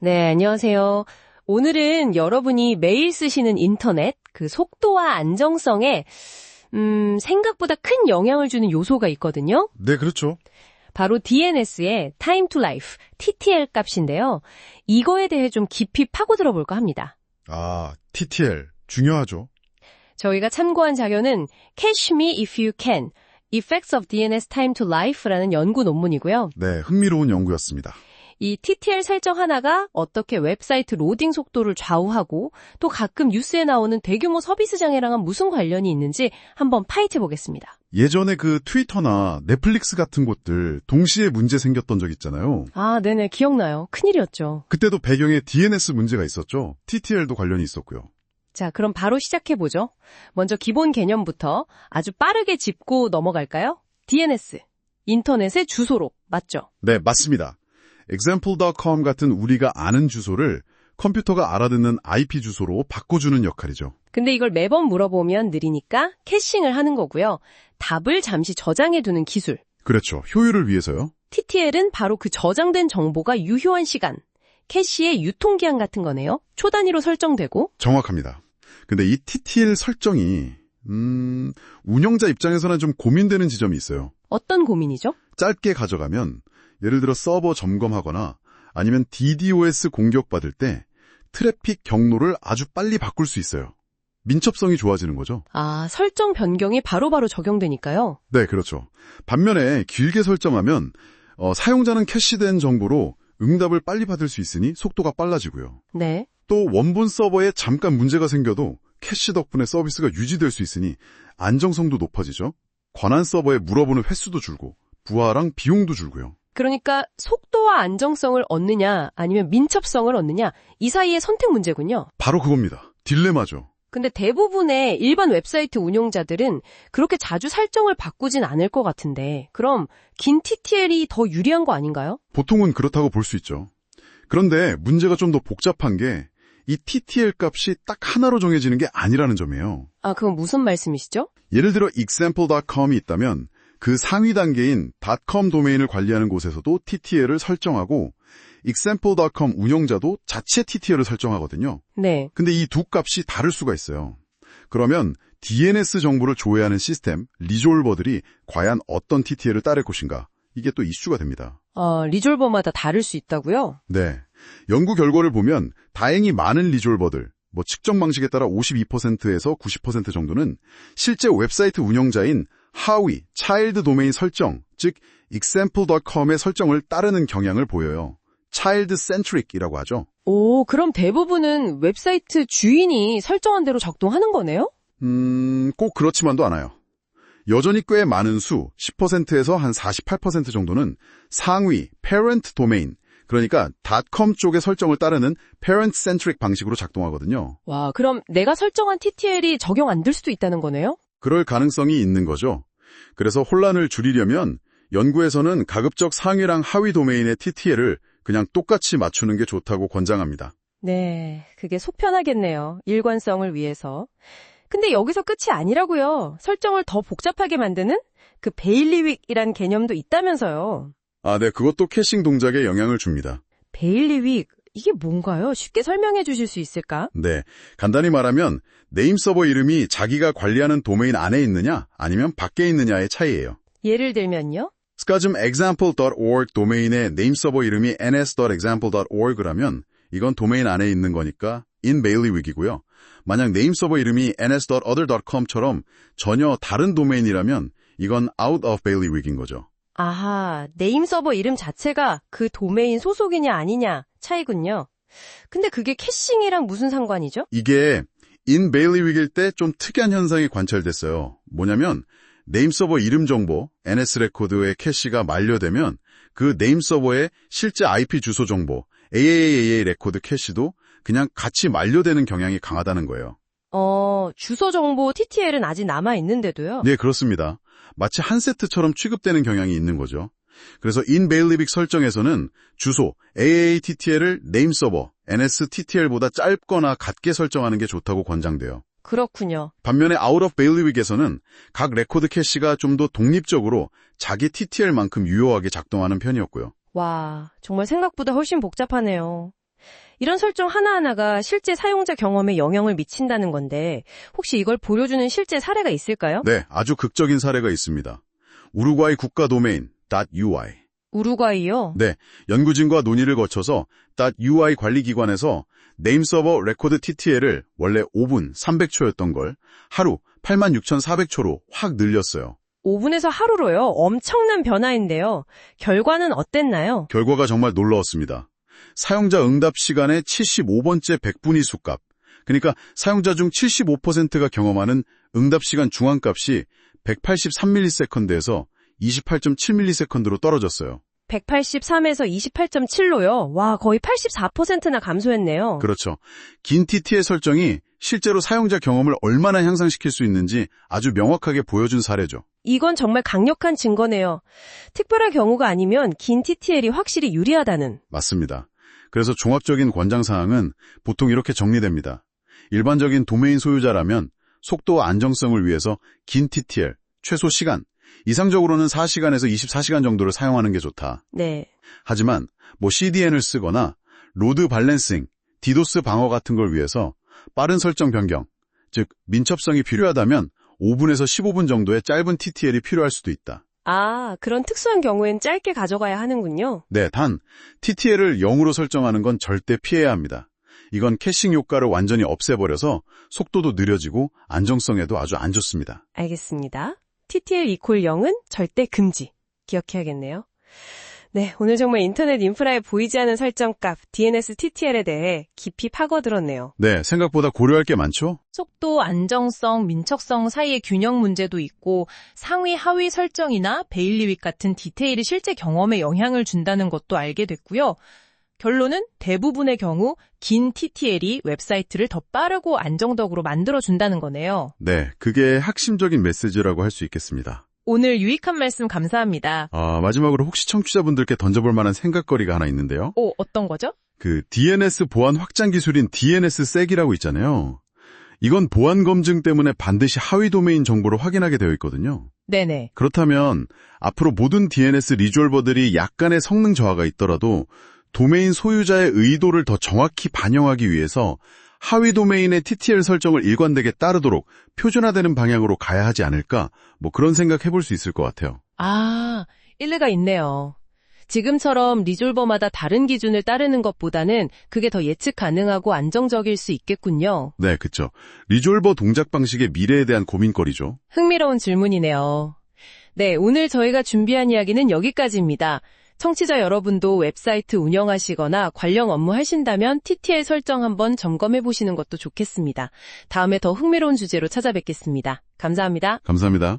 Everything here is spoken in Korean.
네, 안녕하세요. 오늘은 여러분이 매일 쓰시는 인터넷, 그 속도와 안정성에 생각보다 큰 영향을 주는 요소가 있거든요. 네, 그렇죠. 바로 DNS의 Time to Life, TTL 값인데요. 이거에 대해 좀 깊이 파고들어 볼까 합니다. 아, TTL. 중요하죠. 저희가 참고한 자료는 Catch Me If You Can, Effects of DNS Time to Life라는 연구 논문이고요. 네, 흥미로운 연구였습니다. 이 TTL 설정 하나가 어떻게 웹사이트 로딩 속도를 좌우하고 또 가끔 뉴스에 나오는 대규모 서비스 장애랑은 무슨 관련이 있는지 한번 파헤쳐 보겠습니다. 예전에 그 트위터나 넷플릭스 같은 곳들 동시에 문제 생겼던 적 있잖아요. 아, 네네, 기억나요. 큰일이었죠. 그때도 배경에 DNS 문제가 있었죠. TTL도 관련이 있었고요. 자, 그럼 바로 시작해보죠. 먼저 기본 개념부터 아주 빠르게 짚고 넘어갈까요? DNS, 인터넷의 주소록, 맞죠? 네, 맞습니다. example.com 같은 우리가 아는 주소를 컴퓨터가 알아듣는 IP 주소로 바꿔주는 역할이죠. 근데 이걸 매번 물어보면 느리니까 캐싱을 하는 거고요. 답을 잠시 저장해두는 기술. 그렇죠. 효율을 위해서요. TTL은 바로 그 저장된 정보가 유효한 시간, 캐시의 유통기한 같은 거네요. 초 단위로 설정되고. 정확합니다. 근데 이 TTL 설정이 운영자 입장에서는 좀 고민되는 지점이 있어요. 어떤 고민이죠? 짧게 가져가면 예를 들어 서버 점검하거나 아니면 DDoS 공격받을 때 트래픽 경로를 아주 빨리 바꿀 수 있어요. 민첩성이 좋아지는 거죠. 아, 설정 변경이 바로바로 적용되니까요. 네, 그렇죠. 반면에 길게 설정하면 사용자는 캐시된 정보로 응답을 빨리 받을 수 있으니 속도가 빨라지고요. 네. 또 원본 서버에 잠깐 문제가 생겨도 캐시 덕분에 서비스가 유지될 수 있으니 안정성도 높아지죠. 관한 서버에 물어보는 횟수도 줄고 부하랑 비용도 줄고요. 그러니까 속도와 안정성을 얻느냐 아니면 민첩성을 얻느냐 이 사이의 선택 문제군요. 바로 그겁니다. 딜레마죠. 근데 대부분의 일반 웹사이트 운용자들은 그렇게 자주 설정을 바꾸진 않을 것 같은데 그럼 긴 TTL이 더 유리한 거 아닌가요? 보통은 그렇다고 볼 수 있죠. 그런데 문제가 좀 더 복잡한 게 이 TTL 값이 딱 하나로 정해지는 게 아니라는 점이에요. 아, 그건 무슨 말씀이시죠? 예를 들어 example.com이 있다면 그 상위 단계인 .com 도메인을 관리하는 곳에서도 TTL을 설정하고 example.com 운영자도 자체 TTL을 설정하거든요. 네. 근데 이 두 값이 다를 수가 있어요. 그러면 DNS 정보를 조회하는 시스템, 리졸버들이 과연 어떤 TTL을 따를 것인가? 이게 또 이슈가 됩니다. 리졸버마다 다를 수 있다고요? 네. 연구 결과를 보면 다행히 많은 리졸버들, 측정 방식에 따라 52%에서 90% 정도는 실제 웹사이트 운영자인 하위, 차일드 도메인 설정, 즉 example.com의 설정을 따르는 경향을 보여요. 차일드 센트릭이라고 하죠. 오, 그럼 대부분은 웹사이트 주인이 설정한 대로 작동하는 거네요? 꼭 그렇지만도 않아요. 여전히 꽤 많은 수, 10%에서 한 48% 정도는 상위, parent 도메인, 그러니까 .com 쪽의 설정을 따르는 parent-centric 방식으로 작동하거든요. 와, 그럼 내가 설정한 TTL이 적용 안 될 수도 있다는 거네요? 그럴 가능성이 있는 거죠. 그래서 혼란을 줄이려면 연구에서는 가급적 상위랑 하위 도메인의 TTL을 그냥 똑같이 맞추는 게 좋다고 권장합니다. 네, 그게 속편하겠네요. 일관성을 위해서. 근데 여기서 끝이 아니라고요. 설정을 더 복잡하게 만드는 그 베일리윅이란 개념도 있다면서요. 아, 네, 그것도 캐싱 동작에 영향을 줍니다. 베일리윅, 이게 뭔가요? 쉽게 설명해 주실 수 있을까? 네, 간단히 말하면 네임 서버 이름이 자기가 관리하는 도메인 안에 있느냐 아니면 밖에 있느냐의 차이예요. 예를 들면요? 스카즘 example.org 도메인의 네임 서버 이름이 ns.example.org라면 이건 도메인 안에 있는 거니까 in bailiwick이고요. 만약 네임 서버 이름이 ns.other.com처럼 전혀 다른 도메인이라면 이건 out of bailiwick인 거죠. 아하, 네임 서버 이름 자체가 그 도메인 소속이냐 아니냐 차이군요. 근데 그게 캐싱이랑 무슨 상관이죠? 이게 in bailiwick일 때 좀 특이한 현상이 관찰됐어요. 뭐냐면 네임 서버 이름 정보, NS 레코드의 캐시가 만료되면 그 네임 서버의 실제 IP 주소 정보, AAA 레코드 캐시도 그냥 같이 만료되는 경향이 강하다는 거예요. 주소 정보 TTL은 아직 남아있는데도요? 네, 그렇습니다. 마치 한 세트처럼 취급되는 경향이 있는 거죠. 그래서 in bailiwick 설정에서는 주소, AATTL을 네임 서버, NSTTL보다 짧거나 같게 설정하는 게 좋다고 권장돼요. 그렇군요. 반면에 out of bailiwick에서는 각 레코드 캐시가 좀 더 독립적으로 자기 TTL만큼 유효하게 작동하는 편이었고요. 와, 정말 생각보다 훨씬 복잡하네요. 이런 설정 하나하나가 실제 사용자 경험에 영향을 미친다는 건데 혹시 이걸 보여주는 실제 사례가 있을까요? 네, 아주 극적인 사례가 있습니다. 우루과이 국가 도메인 .ui. 우루과이요? 네, 연구진과 논의를 거쳐서 .ui 관리기관에서 네임 서버 레코드 TTL을 원래 5분 300초였던 걸 하루 86,400초로 확 늘렸어요. 5분에서 하루로요? 엄청난 변화인데요. 결과는 어땠나요? 결과가 정말 놀라웠습니다. 사용자 응답 시간의 75번째 백분위 수값, 그러니까 사용자 중 75%가 경험하는 응답 시간 중앙값이 183ms에서 28.7ms로 떨어졌어요. 183에서 28.7로요? 와, 거의 84%나 감소했네요. 그렇죠. 긴 TTL 설정이 실제로 사용자 경험을 얼마나 향상시킬 수 있는지 아주 명확하게 보여준 사례죠. 이건 정말 강력한 증거네요. 특별한 경우가 아니면 긴 TTL이 확실히 유리하다는. 맞습니다. 그래서 종합적인 권장사항은 보통 이렇게 정리됩니다. 일반적인 도메인 소유자라면 속도와 안정성을 위해서 긴 TTL, 최소 시간, 이상적으로는 4시간에서 24시간 정도를 사용하는 게 좋다. 네. 하지만 CDN을 쓰거나 로드 밸런싱, 디도스 방어 같은 걸 위해서 빠른 설정 변경, 즉 민첩성이 필요하다면 5분에서 15분 정도의 짧은 TTL이 필요할 수도 있다. 아, 그런 특수한 경우엔 짧게 가져가야 하는군요. 네, 단 TTL을 0으로 설정하는 건 절대 피해야 합니다. 이건 캐싱 효과를 완전히 없애버려서 속도도 느려지고 안정성에도 아주 안 좋습니다. 알겠습니다. TTL 이퀄 0은 절대 금지. 기억해야겠네요. 네, 오늘 정말 인터넷 인프라에 보이지 않는 설정값 DNS TTL에 대해 깊이 파고들었네요. 네, 생각보다 고려할 게 많죠? 속도, 안정성, 민첩성 사이의 균형 문제도 있고 상위, 하위 설정이나 베일리윅 같은 디테일이 실제 경험에 영향을 준다는 것도 알게 됐고요. 결론은 대부분의 경우 긴 TTL이 웹사이트를 더 빠르고 안정적으로 만들어준다는 거네요. 네, 그게 핵심적인 메시지라고 할 수 있겠습니다. 오늘 유익한 말씀 감사합니다. 마지막으로 혹시 청취자분들께 던져볼 만한 생각거리가 하나 있는데요. 어떤 거죠? 그 DNS 보안 확장 기술인 DNSSEC이라고 있잖아요. 이건 보안 검증 때문에 반드시 하위 도메인 정보를 확인하게 되어 있거든요. 네네. 그렇다면 앞으로 모든 DNS 리졸버들이 약간의 성능 저하가 있더라도 도메인 소유자의 의도를 더 정확히 반영하기 위해서 하위 도메인의 TTL 설정을 일관되게 따르도록 표준화되는 방향으로 가야 하지 않을까? 그런 생각 해볼 수 있을 것 같아요. 일리가 있네요. 지금처럼 리졸버마다 다른 기준을 따르는 것보다는 그게 더 예측 가능하고 안정적일 수 있겠군요. 네, 그쵸. 리졸버 동작 방식의 미래에 대한 고민거리죠. 흥미로운 질문이네요. 네, 오늘 저희가 준비한 이야기는 여기까지입니다. 청취자 여러분도 웹사이트 운영하시거나 관련 업무 하신다면 TTL 설정 한번 점검해 보시는 것도 좋겠습니다. 다음에 더 흥미로운 주제로 찾아뵙겠습니다. 감사합니다. 감사합니다.